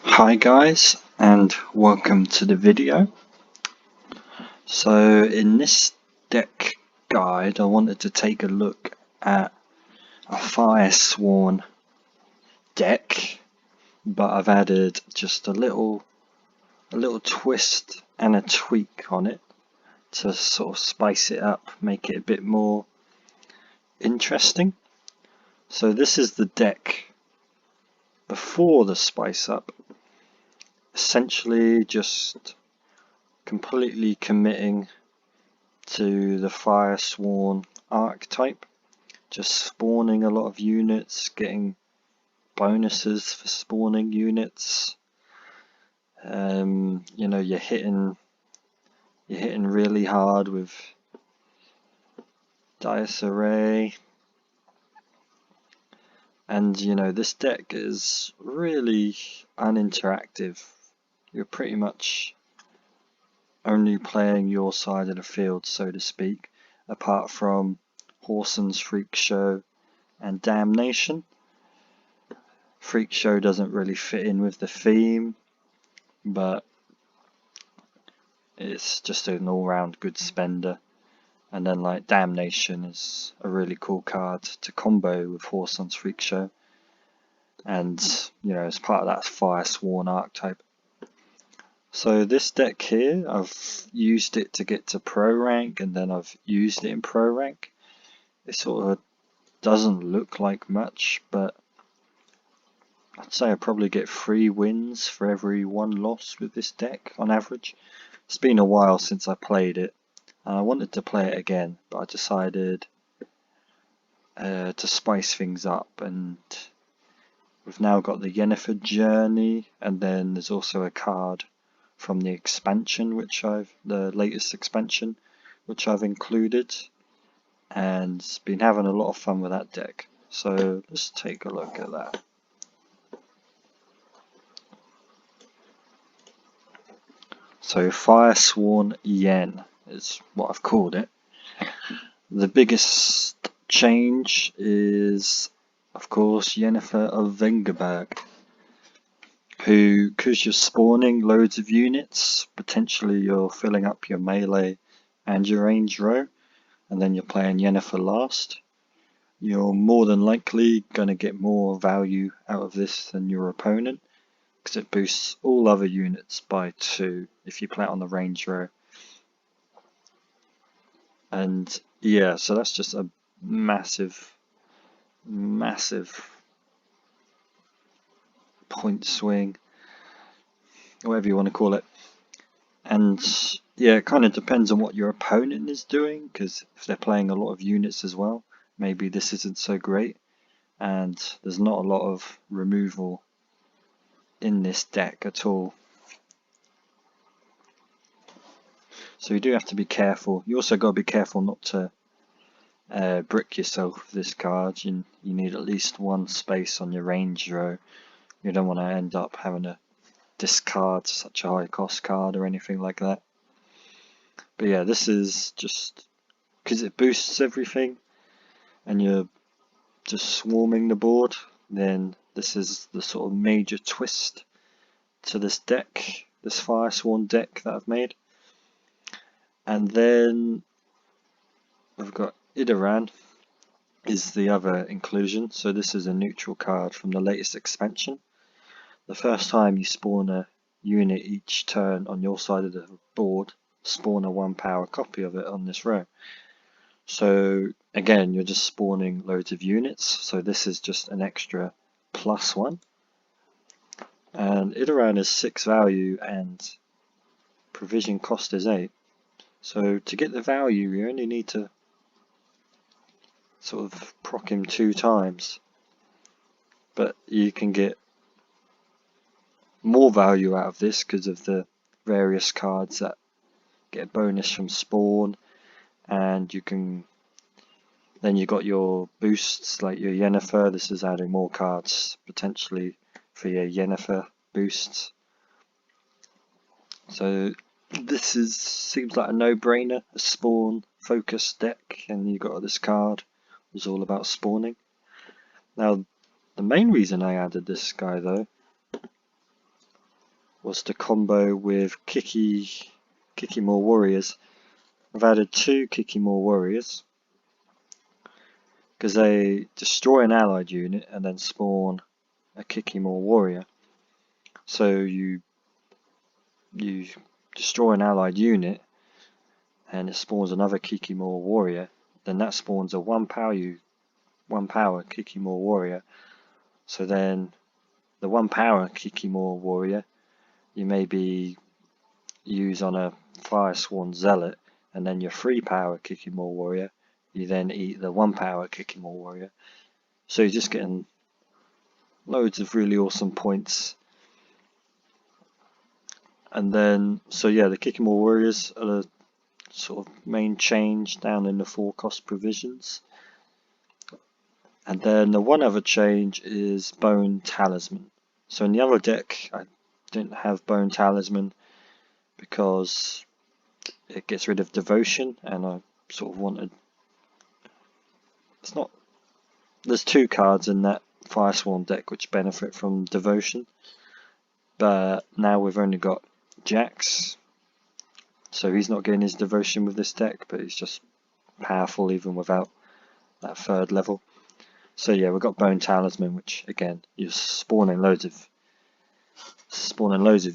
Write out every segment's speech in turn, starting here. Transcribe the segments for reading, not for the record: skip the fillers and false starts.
Hi guys, and welcome to the video. So in this deck guide I wanted to take a look at a Firesworn deck, but I've added just a little twist and a tweak on it to sort of spice it up, make it a bit more interesting. So this is the deck before the spice up, essentially just completely committing to the Firesworn archetype, just spawning a lot of units, getting bonuses for spawning units. You're hitting really hard with Dice Array, and this deck is really uninteractive. You're pretty much only playing your side of the field, so to speak, apart from Horson's Freak Show and Damnation. Freak Show doesn't really fit in with the theme, but it's just an all-round good spender. And then like Damnation is a really cool card to combo with Horson's Freak Show, and as part of that Firesworn archetype. So this deck here, I've used it to get to pro rank, and then I've used it in pro rank. It sort of doesn't look like much, but I'd say I probably get 3 wins for every 1 loss with this deck on average. It's been a while since I played it, and I wanted to play it again, but I decided to spice things up, and we've now got the Yennefer Journey, and then there's also a card from the expansion, the latest expansion, which I've included, and been having a lot of fun with that deck. So let's take a look at that. So Firesworn Yen is what I've called it. The biggest change is, of course, Yennefer of Vengerberg, who, because you're spawning loads of units, potentially you're filling up your melee and your range row, and then you're playing Yennefer last. You're more than likely going to get more value out of this than your opponent, because it boosts all other units by 2 if you play it on the range row. And yeah, so that's just a massive point swing, whatever you want to call it. And yeah, it kind of depends on what your opponent is doing, because if they're playing a lot of units as well, maybe this isn't so great, and there's not a lot of removal in this deck at all. So you do have to be careful. You also got to be careful not to brick yourself with this card. You need at least 1 space on your range row. You don't want to end up having to discard such a high cost card or anything like that. But yeah, this is just because it boosts everything and you're just swarming the board, then this is the sort of major twist to this deck, this Firesworn deck that I've made. And then we've got Idoran is the other inclusion. So this is a neutral card from the latest expansion. The first time you spawn a unit each turn on your side of the board, spawn a 1 power copy of it on this row. So again, you're just spawning loads of units, so this is just an extra +1. And Idoran is 6 value and provision cost is 8. So to get the value, you only need to sort of proc him 2 times. But you can get more value out of this because of the various cards that get a bonus from spawn, and then you got your boosts like your Yennefer. This is adding more cards potentially for your Yennefer boosts. So this seems like a no-brainer, a spawn focused deck, and you got this card. It's all about spawning. Now the main reason I added this guy though was to combo with Kikimor Warriors. I've added 2 Kikimor Warriors because they destroy an allied unit and then spawn a Kikimor Warrior. So you destroy an allied unit and it spawns another Kikimor Warrior, then that spawns a 1 power Kikimor Warrior. So then the 1 power Kikimor Warrior you maybe use on a Firesworn Zealot, and then your 3 power Kikimor Warrior you then eat the 1 power Kikimor Warrior. So you're just getting loads of really awesome points. And then, so yeah, the Kikimor Warriors are the sort of main change down in the 4 cost provisions. And then the one other change is Bone Talisman. So in the other deck I didn't have Bone Talisman because it gets rid of Devotion, and I sort of wanted, there's 2 cards in that Firesworn deck which benefit from Devotion, but now we've only got Jax, so he's not getting his Devotion with this deck, but he's just powerful even without that 3rd level. So yeah, we've got Bone Talisman, which again, you're spawning loads of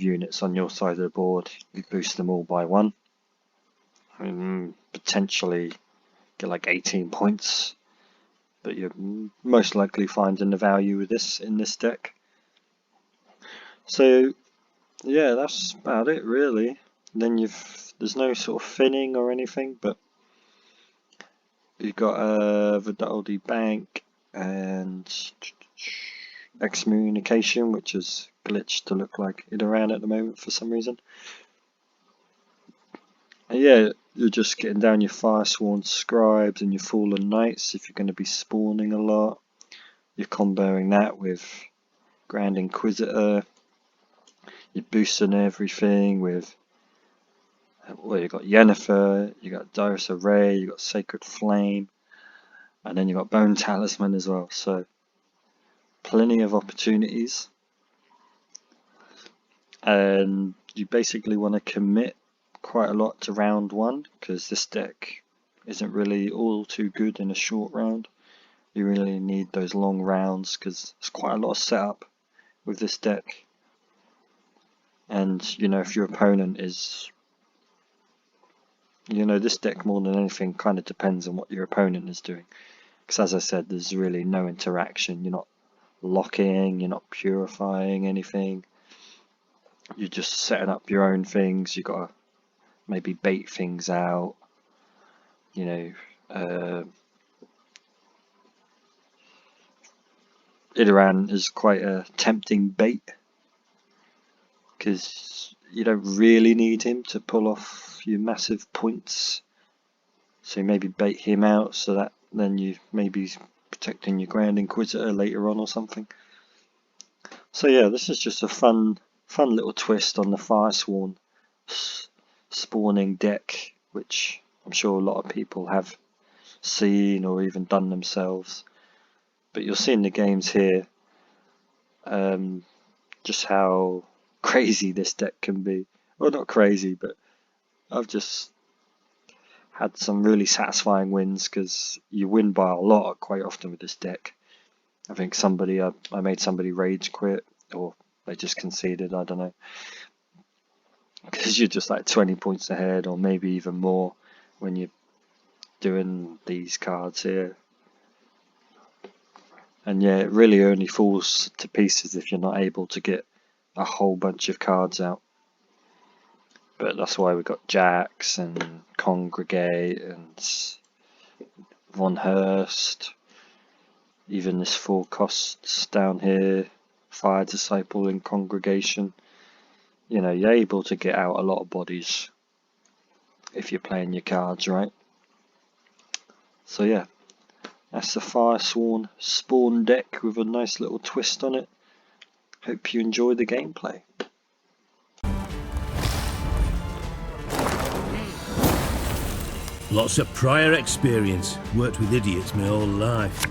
units on your side of the board. You boost them all by 1, and potentially get like 18 points, but you're most likely finding the value with this in this deck. So yeah, that's about it really. Then there's no sort of finning or anything, but you've got Vidaldi Bank and Excommunication, which is glitched to look like Idoran at the moment for some reason. And yeah, you're just getting down your Firesworn Scribes and your Fallen Knights if you're going to be spawning a lot. You're comboing that with Grand Inquisitor. You're boosting everything with, well, you got Yennefer, you got Dyrus Array, you got Sacred Flame, and then you got Bone Talisman as well. So plenty of opportunities, and you basically want to commit quite a lot to round 1 because this deck isn't really all too good in a short round. You really need those long rounds because there's quite a lot of setup with this deck. And you know, if your opponent is, you know, this deck more than anything kind of depends on what your opponent is doing, because as I said, there's really no interaction. You're not locking, you're not purifying anything, you're just setting up your own things. You gotta maybe bait things out, you know. Idoran is quite a tempting bait because you don't really need him to pull off your massive points, so maybe bait him out so that then you maybe protecting your Grand Inquisitor later on or something. So yeah, this is just a fun little twist on the Firesworn spawning deck, which I'm sure a lot of people have seen or even done themselves. But you'll see in the games here just how crazy this deck can be. Well, not crazy, but I've just had some really satisfying wins because you win by a lot quite often with this deck. I think I made somebody rage quit, or they just conceded, I don't know, because you're just like 20 points ahead or maybe even more when you're doing these cards here. And yeah, it really only falls to pieces if you're not able to get a whole bunch of cards out. But that's why we've got Jax and Congregate and Von Hurst. Even this 4 costs down here, Fire Disciple and Congregation. You know, you're able to get out a lot of bodies if you're playing your cards right. So yeah, that's the Firesworn spawn deck with a nice little twist on it. Hope you enjoy the gameplay. Lots of prior experience. Worked with idiots my whole life.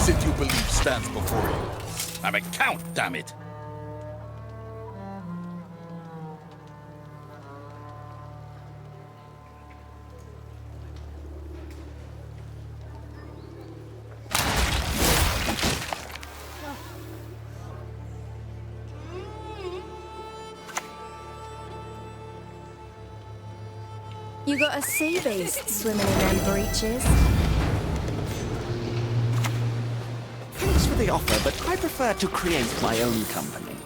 is it you believe stands before you? I'm a count, damn it! You got a sea beast swimming in them breeches. Thanks for the offer, but I prefer to create my own company.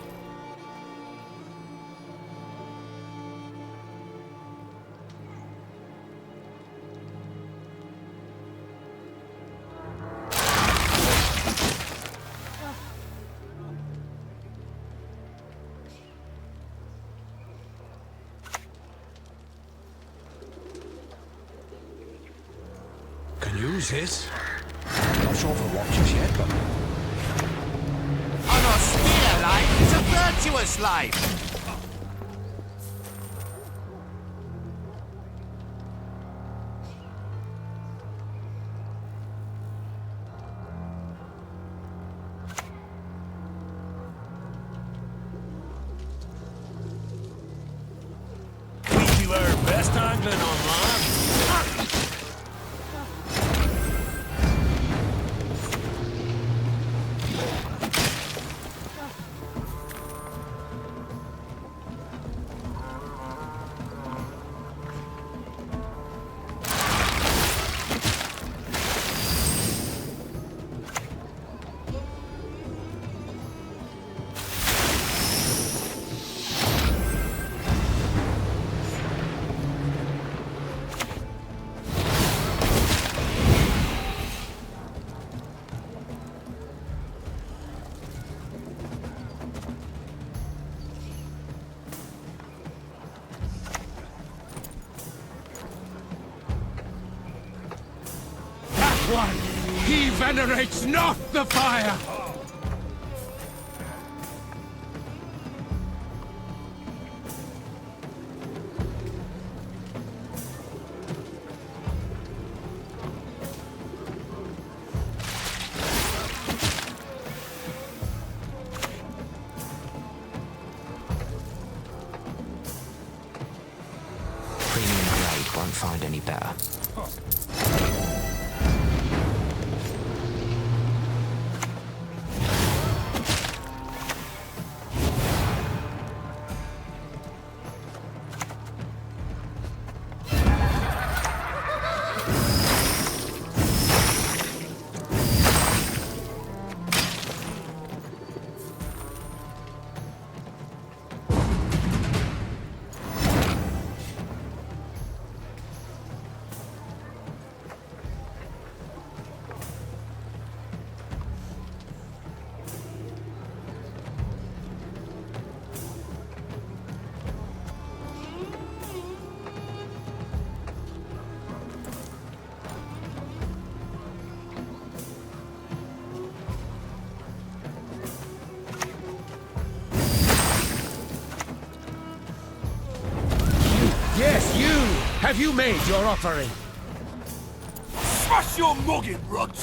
Can use this. Not sure for watches yet, but... An austere life is a virtuous life! We do our best angling on land. One, he venerates not the fire! Premium grade won't find any better. Yes, you! Have you made your offering? Smash your noggin, Rudge!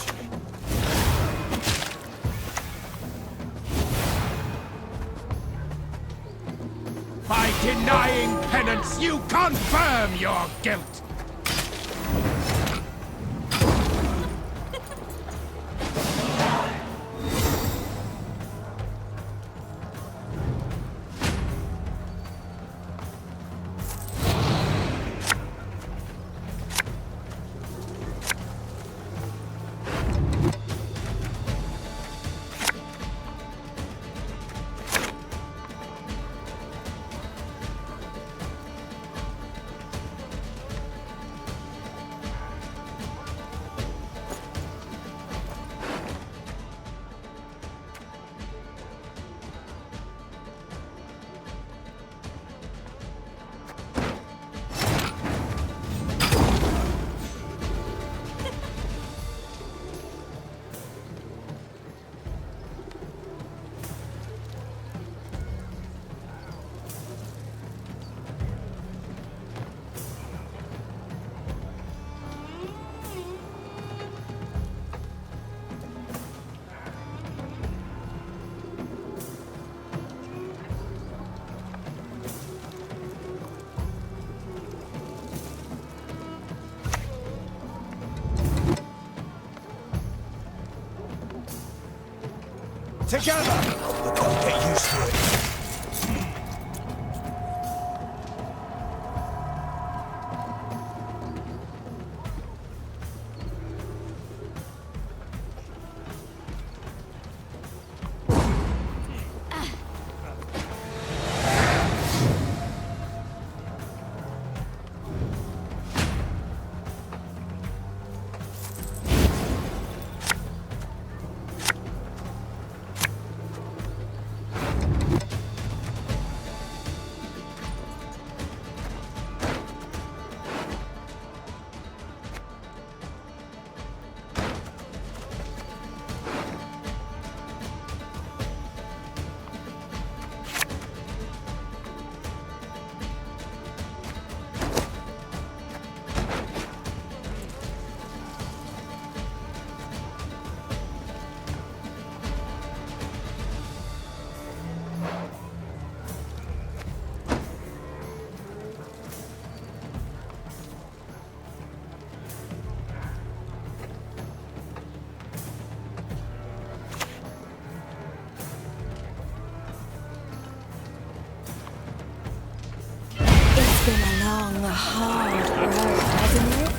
By denying penance, you confirm your guilt! together! But don't get used to it. It's been a long, hard road, hasn't it?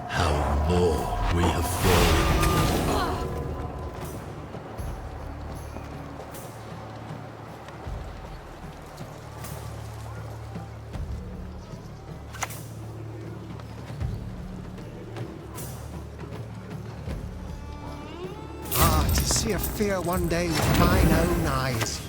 How low we have fallen. Ah, to see a fear one day with mine own eyes.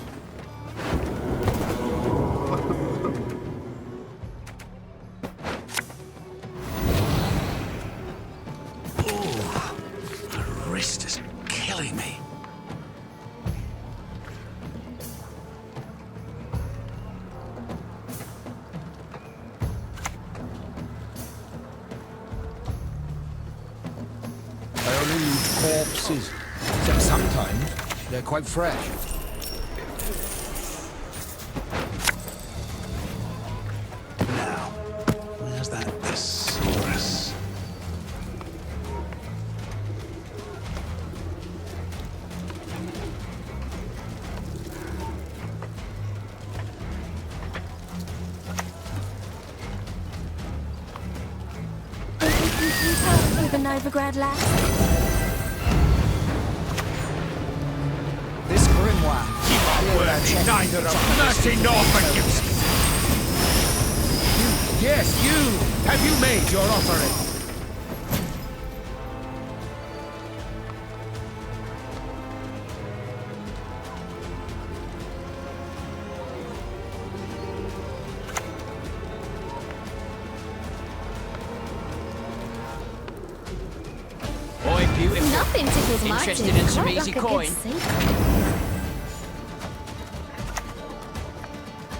The wrist is killing me. I only loot corpses. Except sometimes they're quite fresh. Now, where's that thesaurus? With a Novigrad lass? This grimoire. Worthy neither of mercy nor forgiveness. Yes, you! Have you made your offering? Boy, beautiful. Nothing tickles my Interested teeth in some quite easy like a coin? good secret.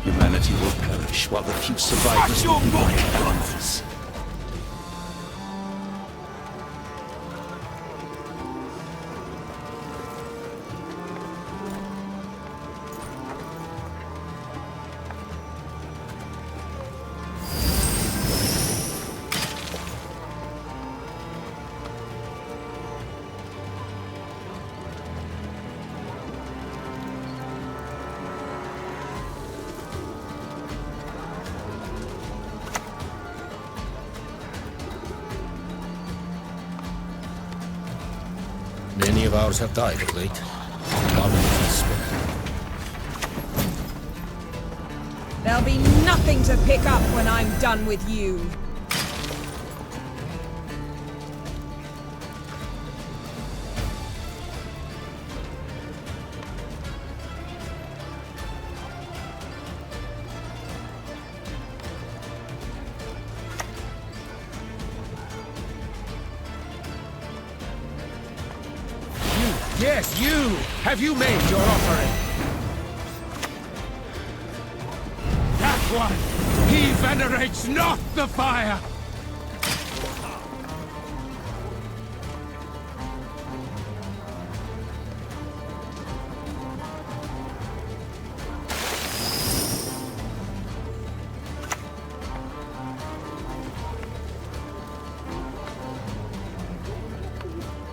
Humanity will perish while the few survivors will be like guns. Many of ours have died of late. None of us spared. There'll be nothing to pick up when I'm done with you. Yes, you! Have you made your offering? That one! He venerates not the fire!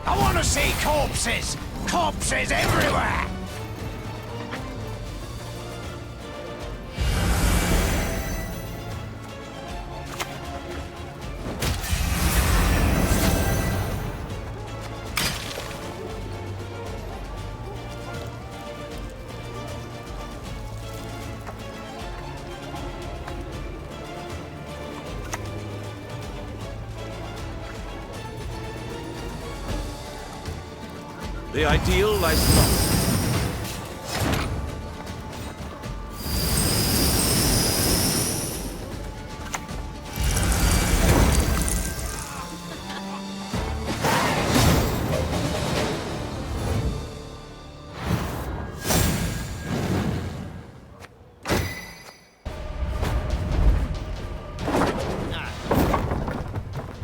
I want to see corpses! Corpses everywhere! The ideal lies not.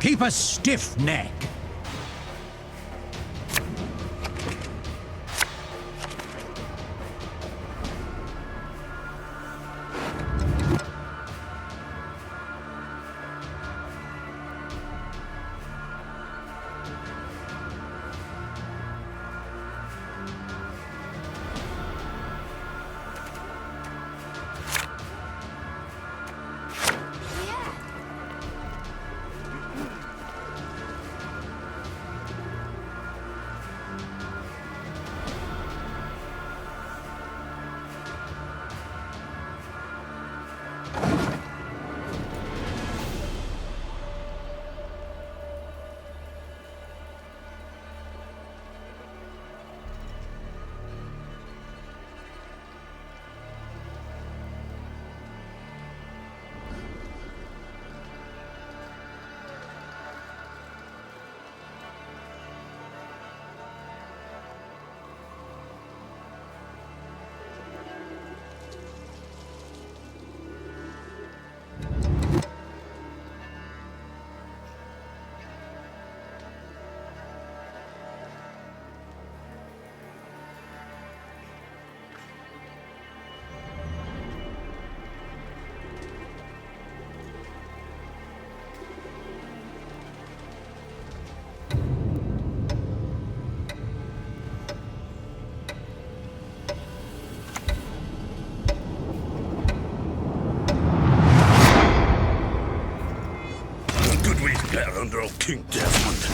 Keep a stiff neck. Better under old King Desmond.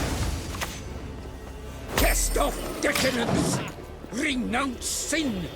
Cast off decadence! Renounce sin!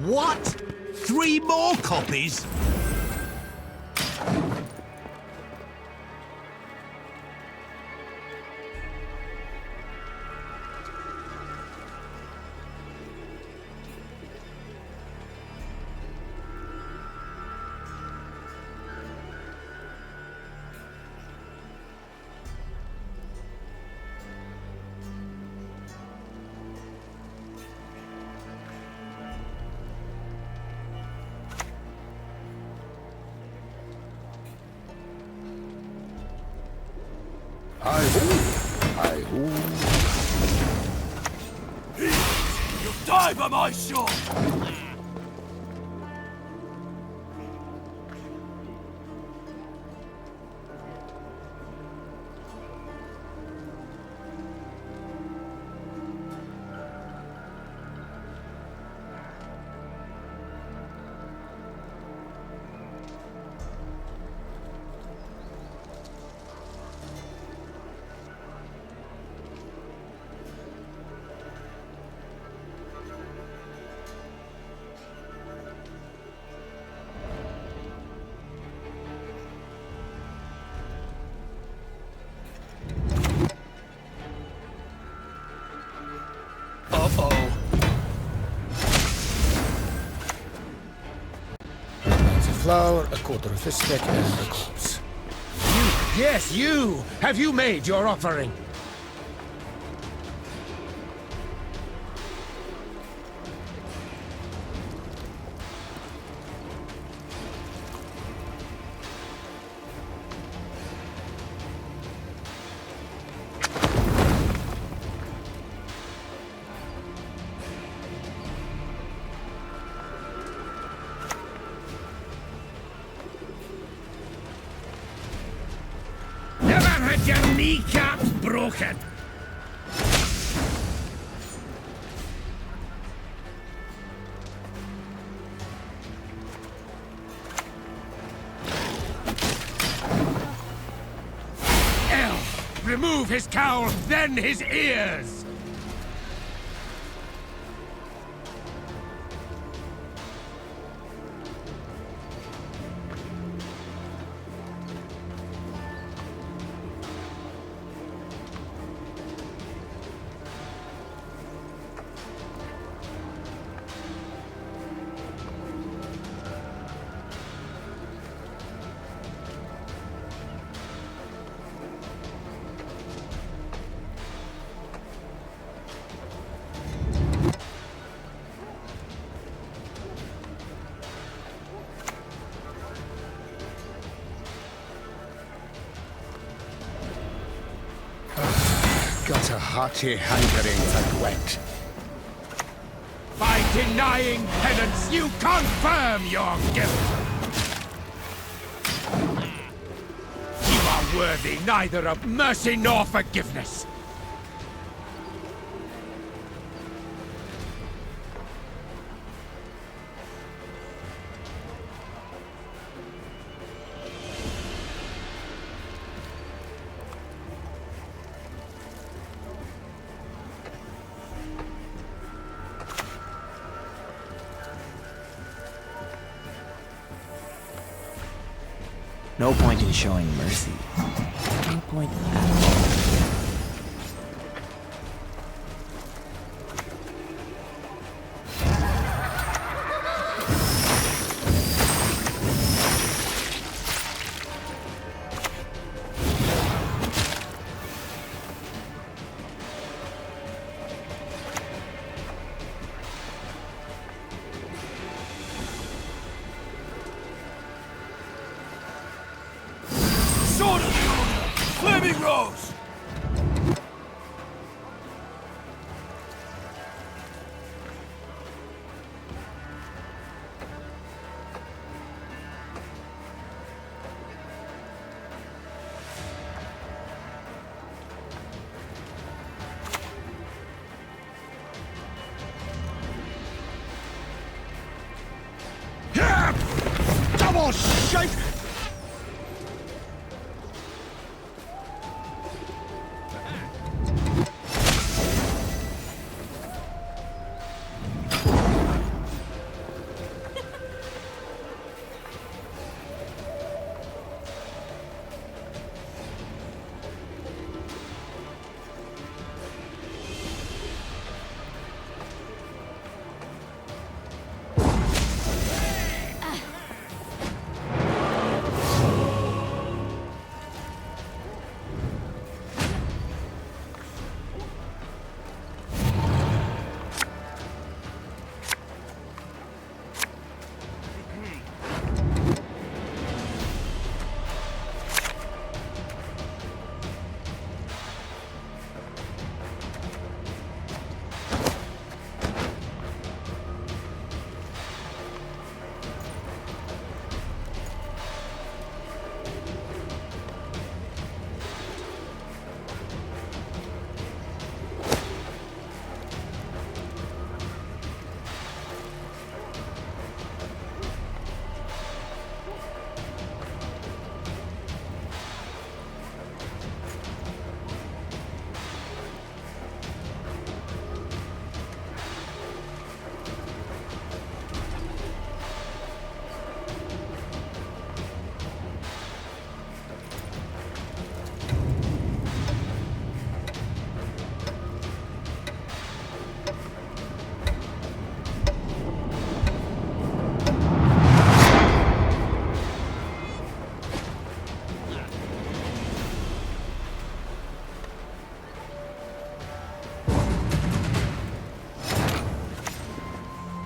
What? 3 more copies? Hi-ho! You'll die by my sword! flour, a quarter of a stick, and a corpse. You, yes, you! Have you made your offering? Never had your kneecaps broken! Elf! Remove his cowl, then his ears! Got a hearty hankering for Gwent. By denying penance, you confirm your guilt! You are worthy neither of mercy nor forgiveness! No point in showing mercy. No point at all. Sword of the Order! Flaming Rose! Double shake!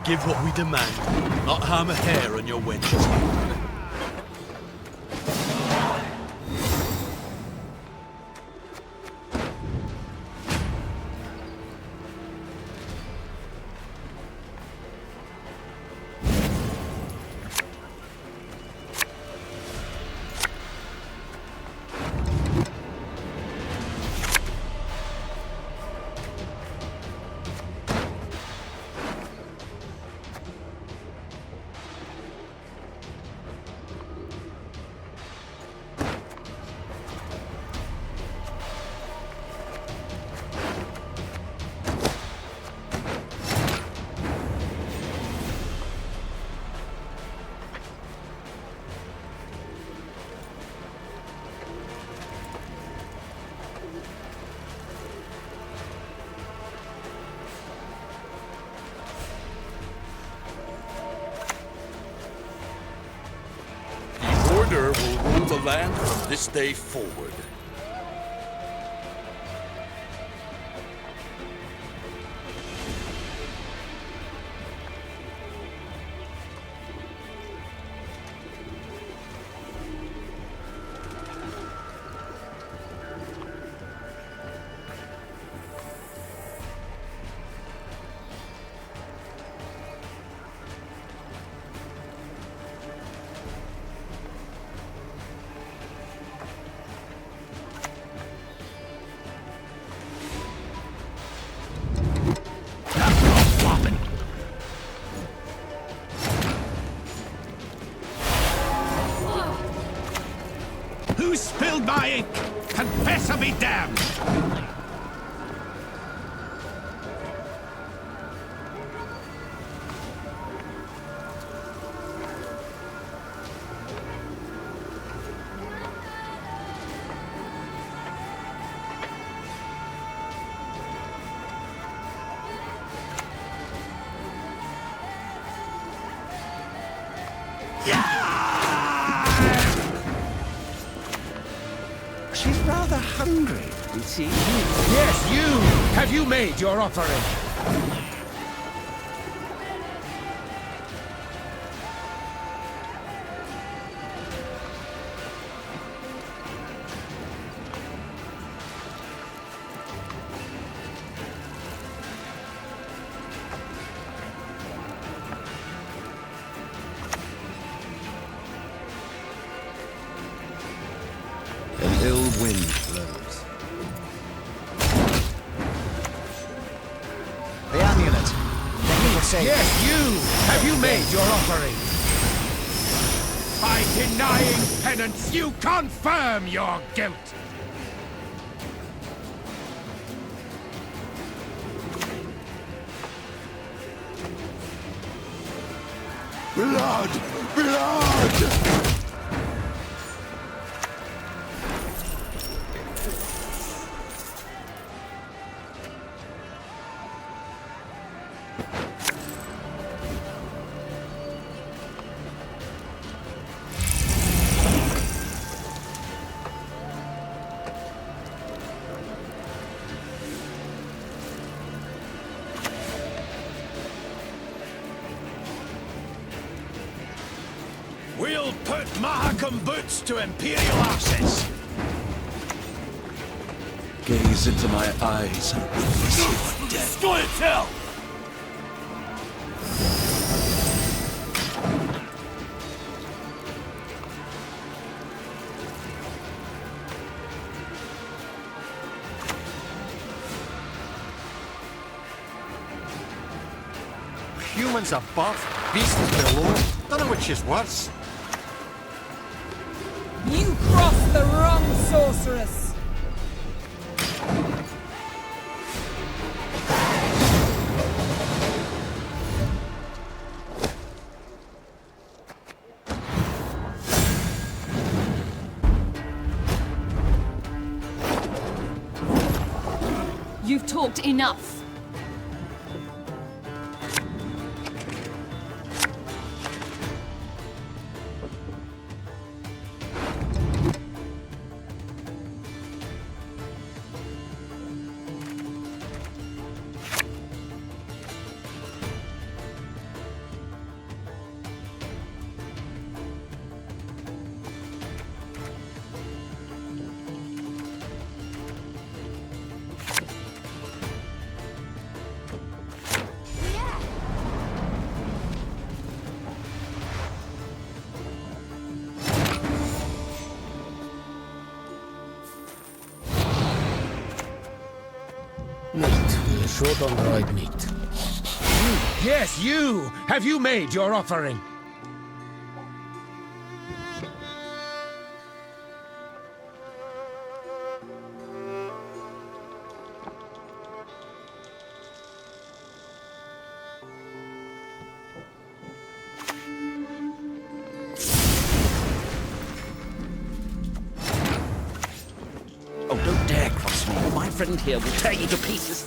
give what we demand, not harm a hair on your wenches. Order will rule the land from this day forward. Who spilled my ink? Confess or be damned! She's rather hungry, you see. Yes, you! Have you made your offering? An ill wind blows. The amulet. Then you will say, Yes, you! Have you made your offering? By denying penance, you confirm your guilt! Blood! Blood! We'll put Mahakam boots to Imperial asses! Gaze into my eyes and witness your death. Go and tell! humans above, beasts below. Don't know which is worse. You crossed the wrong sorceress! You've talked enough. short on dried meat. Yes, you! Have you made your offering? Oh, don't dare cross me. My friend here will tear you to pieces.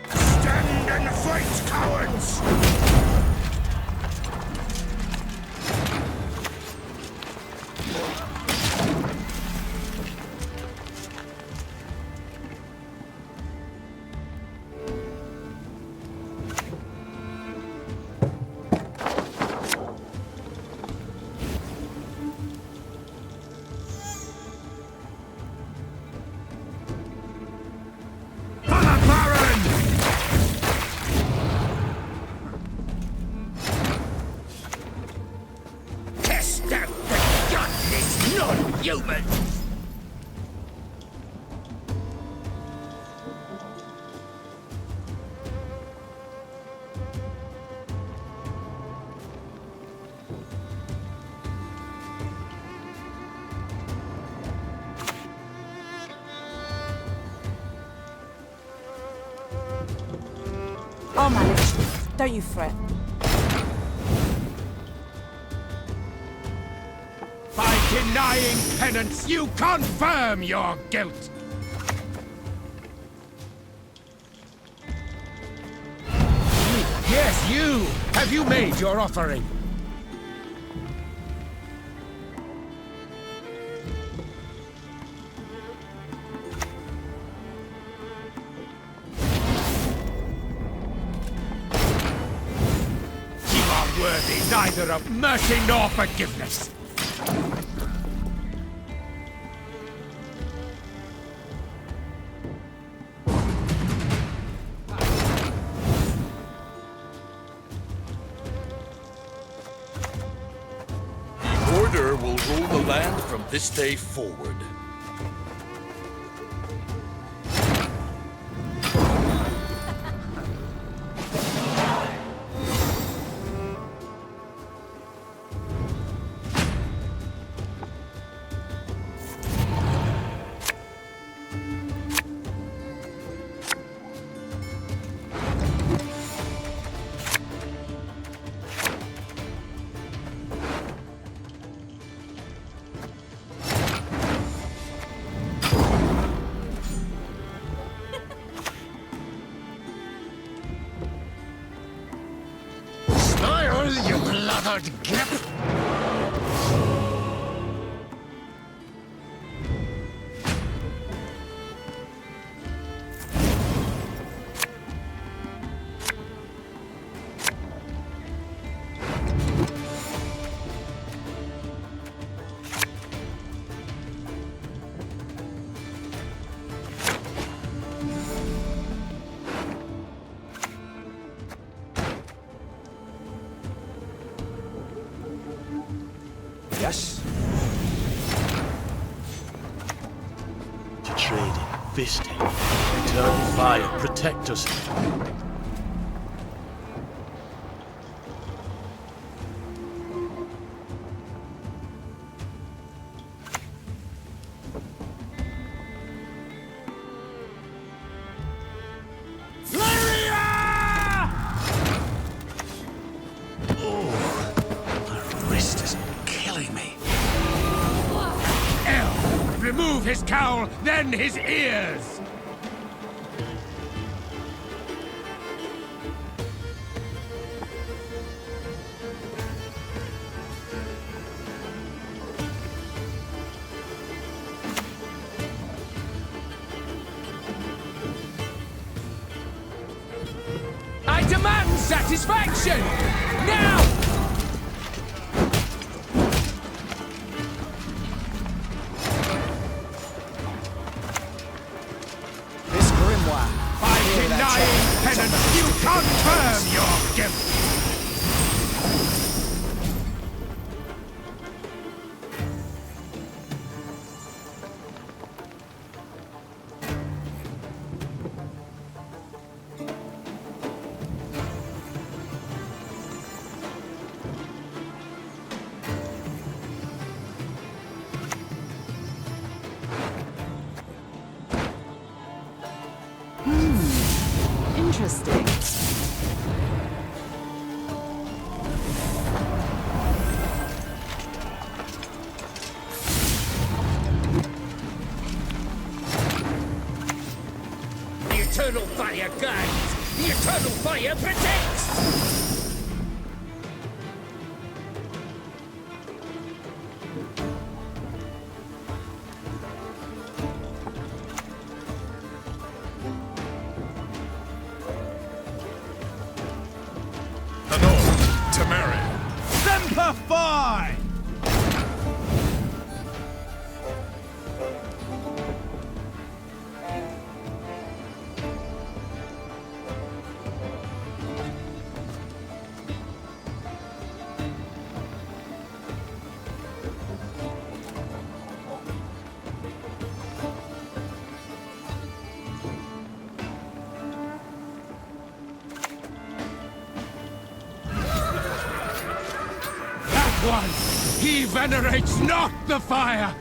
Stand and fight, cowards! For the Baron! Test out the godless non-humans! I'll manage. Don't you fret. By denying penance, you confirm your guilt! Yes, you! Have you made your offering? You are worthy neither of mercy nor forgiveness! The Order will rule the land from this day forward. Smile, you blooded gip! Yes? To trade in fisting, return fire, protect us. Remove his cowl, then his ears! Demand satisfaction! Now! This grimoire. By denying penance, you confirm your guilt! Interesting. The eternal fire guides! The eternal fire protects! The north, Temeri. Semper Fi! One! He venerates not the fire!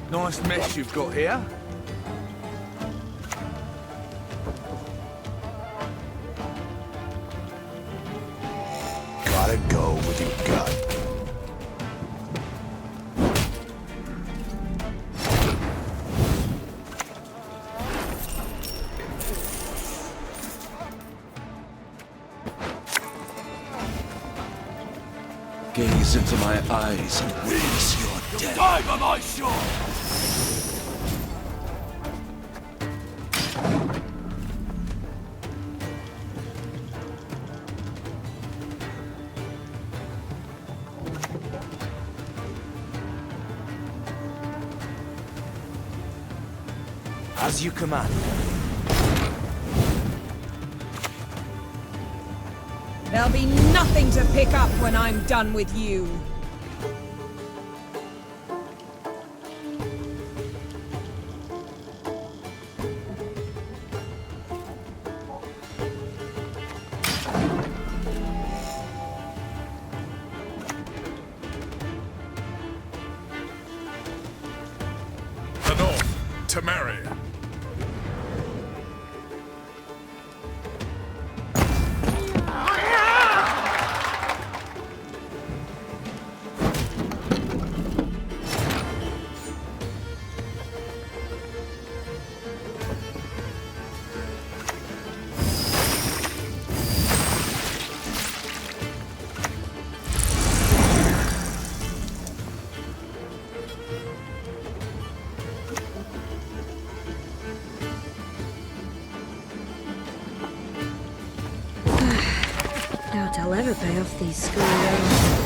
Nice mess you've got here. Gotta go with your gut. Gaze into my eyes and witness your death. Die by my shore! As you command. There'll be nothing to pick up when I'm done with you. The north, Temeri. Doubt I'll ever pay off these school loans.